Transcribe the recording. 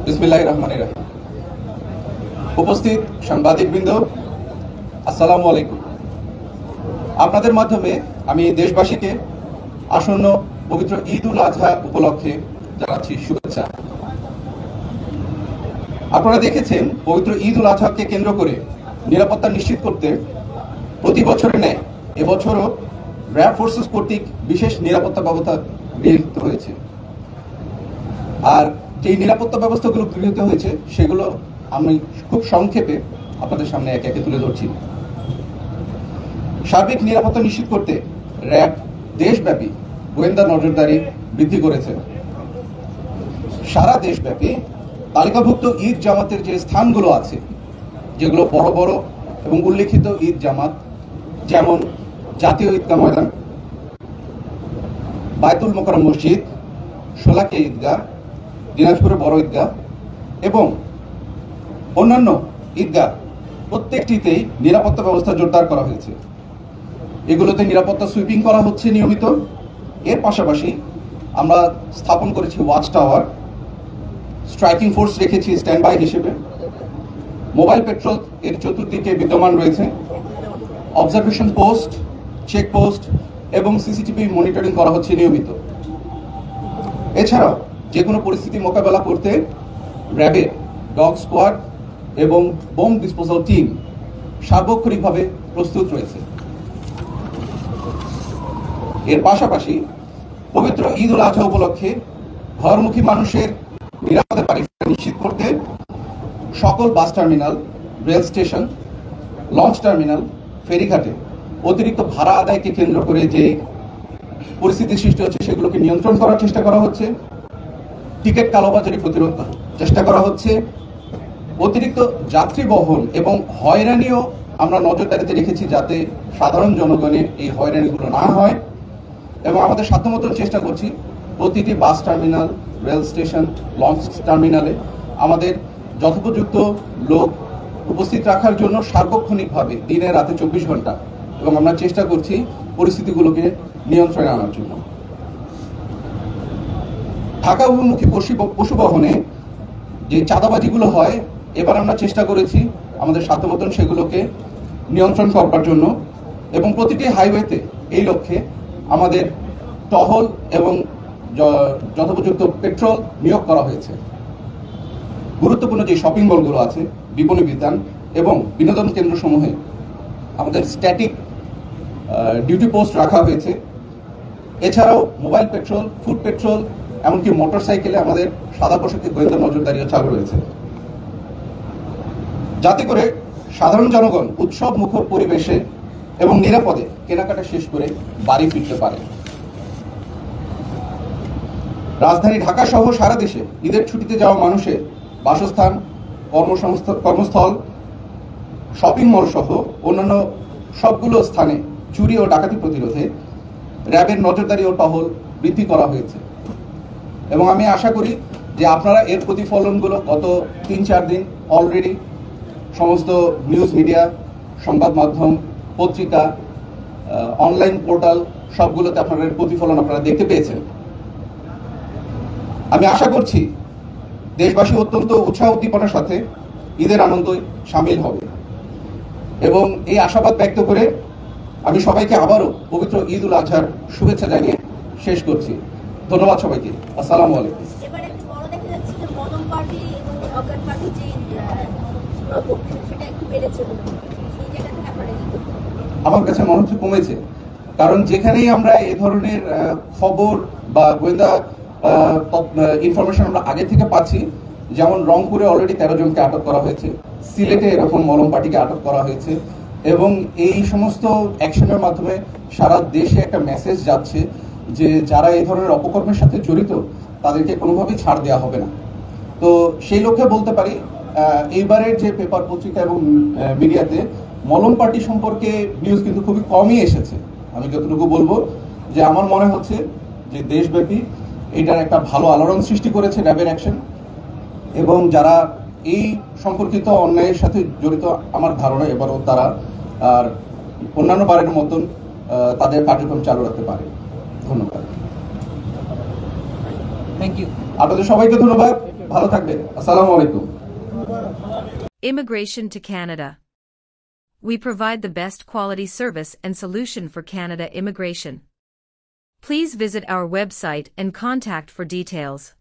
বিসমিল্লাহির রহমানির রহিম। উপস্থিত সাংবাদিকবৃন্দ, আসসালামু আলাইকুম। আপনাদের মাধ্যমে আমি দেশবাসীকে আসন্ন পবিত্র ঈদ উল আজহা উপলক্ষে জানাচ্ছি শুভেচ্ছা। আপনারা দেখেছেন, পবিত্র ঈদ উল আজহাকে কেন্দ্র করে নিরাপত্তা নিশ্চিত করতে প্রতি বছরের ন্যায় এবছরও র্যাব ফোর্সেস কর্তৃক বিশেষ নিরাপত্তা ব্যবস্থা গৃহীত হয়েছে। আর যে নিরাপত্তা ব্যবস্থাগুলো গৃহীত হয়েছে সেগুলো আমি খুব সংক্ষেপে আপনাদের সামনে একে একে তুলে ধরছি। সার্বিক নিরাপত্তা নিশ্চিত করতে র্যাব দেশব্যাপী গোয়েন্দা নজরদারি বৃদ্ধি করেছে। সারা দেশব্যাপী তালিকাভুক্ত ঈদ জামাতের যে স্থানগুলো আছে, যেগুলো বড় বড় এবং উল্লেখিত ঈদ জামাত, যেমন জাতীয় ঈদগাহ ময়দান, বায়তুল মোকাররম মসজিদ, শোলাকিয়া ঈদগাহ, দিনাজপুরের বড় ঈদগাহ এবং অন্যান্য ঈদগাহ, প্রত্যেকটিতেই নিরাপত্তা ব্যবস্থা জোরদার করা হয়েছে। এগুলোতে নিরাপত্তা সুইপিং করা হচ্ছে নিয়মিত। এর পাশাপাশি আমরা স্থাপন করেছি ওয়াচ টাওয়ার, স্ট্রাইকিং ফোর্স রেখেছি স্ট্যান্ড বাই হিসেবে, মোবাইল পেট্রোল এর চতুর্দিকে বিদ্যমান রয়েছে, অবজারভেশন পোস্ট, চেক পোস্ট এবং সিসিটিভি মনিটরিং করা হচ্ছে নিয়মিত। এছাড়াও যে কোনো পরিস্থিতি মোকাবেলা করতে র্যাবের ডগ স্কোয়াড এবং বোম ডিসপোজাল টিম সার্বক্ষণিকভাবে প্রস্তুত রয়েছে। এর পাশাপাশি পবিত্র ঈদ উল আজহা উপলক্ষে ঘরমুখী মানুষের নিরাপদে বাড়ি ফেরা নিশ্চিত করতে সকল bus terminal, rail station, launch terminal, ফেরিঘাটে অতিরিক্ত ভাড়া আদায়কে কেন্দ্র করে যে পরিস্থিতি সৃষ্টি হচ্ছে সেগুলোকে নিয়ন্ত্রণ করার চেষ্টা করা হচ্ছে। টিকিট কালোবাজারি প্রতিরোধ করার চেষ্টা করা হচ্ছে। অতিরিক্ত যাত্রী বহন এবং হয়রানিও আমরা নজরদারিতে রেখেছি, যাতে সাধারণ জনগণের এই হয়রানিগুলো না হয়। এবং আমাদের সাধ্যমতো চেষ্টা করছি প্রতিটি বাস টার্মিনাল, রেল স্টেশন, লঞ্চ টার্মিনালে আমাদের যথোপযুক্ত লোক উপস্থিত রাখার জন্য সার্বক্ষণিকভাবে দিনে রাতে 24 ঘন্টা, এবং আমরা চেষ্টা করছি পরিস্থিতিগুলোকে নিয়ন্ত্রণে আনার জন্য। ঢাকা অভিমুখী পশু বহনে যে চাঁদাবাজিগুলো হয়, এবার আমরা চেষ্টা করেছি আমাদের সাধ্যমতন সেগুলোকে নিয়ন্ত্রণ করবার জন্য, এবং প্রতিটি হাইওয়েতে এই লক্ষ্যে আমাদের টহল এবং যথোপযুক্ত পেট্রোল নিয়োগ করা হয়েছে। গুরুত্বপূর্ণ যে শপিং মলগুলো আছে, বিপণী বিতান এবং বিনোদন কেন্দ্রসমূহে আমাদের স্ট্যাটিক ডিউটি পোস্ট রাখা হয়েছে। এছাড়াও মোবাইল পেট্রোল, ফুড পেট্রোল, এমনকি মোটরসাইকেলে আমাদের সাদা পোশাকে গোয়েন্দা নজরদারিও চালু রয়েছে, যাতে করে সাধারণ জনগণ উৎসব মুখর পরিবেশে এবং নিরাপদে কেনাকাটা শেষ করে বাড়ি ফিরতে পারে। রাজধানী ঢাকা সহ সারা দেশে ঈদের ছুটিতে যাওয়া মানুষের বাসস্থান, কর্মস্থল, শপিং মল সহ অন্যান্য সবগুলো স্থানে চুরি ও ডাকাতি প্রতিরোধে র্যাবের নজরদারি ও টহল বৃদ্ধি করা হয়েছে। এবং আমি আশা করি যে আপনারা এর প্রতিফলনগুলো গত 3-4 দিন অলরেডি সমস্ত নিউজ মিডিয়া, সংবাদ মাধ্যম, পত্রিকা, অনলাইন পোর্টাল সবগুলোতে আপনারা এর প্রতিফলন আপনারা দেখতে পেয়েছেন। আমি আশা করছি দেশবাসী অত্যন্ত উৎসাহ উদ্দীপনার সাথে ঈদের আনন্দে সামিল হবে, এবং এই আশাবাদ ব্যক্ত করে আমি সবাইকে আবারও পবিত্র ঈদ উল আজহার শুভেচ্ছা জানিয়ে শেষ করছি। ধন্যবাদ সবাইকে। আসসালামু আলাইকুম। আমার কাছে মনে হচ্ছে কমেছে, কারণ যেখানেই আমরা এই ধরনের খবর বা গোয়েন্দা ইনফরমেশন আমরা আগে থেকে পাচ্ছি, যেমন রংপুরে অলরেডি 13 জনকে আটক করা হয়েছে, সিলেটে এরকম মলম পার্টিকে আটক করা হয়েছে, এবং এই সমস্ত অ্যাকশনের মাধ্যমে সারা দেশে একটা মেসেজ যাচ্ছে যে যারা এই ধরনের অপকর্মের সাথে জড়িত তাদেরকে কোনোভাবেই ছাড় দেওয়া হবে না। তো সেই লক্ষ্যে বলতে পারি এইবারের যে পেপার, পত্রিকা এবং মিডিয়াতে মলম পার্টি সম্পর্কে নিউজ কিন্তু খুবই কমই এসেছে। আমি যতটুকু বলবো যে আমার মনে হচ্ছে যে দেশব্যাপী এটার একটা ভালো আলোড়ন সৃষ্টি করেছে র্যাবের অ্যাকশন, এবং যারা এই সম্পর্কিত অন্যায়ের সাথে জড়িত আমার ধারণা এবারও তারা আর অন্যান্য বারের মতন তাদের কার্যক্রম চালু রাখতে পারে। ধন্যবাদ। Thank you. আপনাদের সবাইকে ধন্যবাদ। ভালো থাকবেন। আসসালামু আলাইকুম। Immigration to Canada. We provide the best quality service and solution for Canada immigration. Please visit our website and contact for details.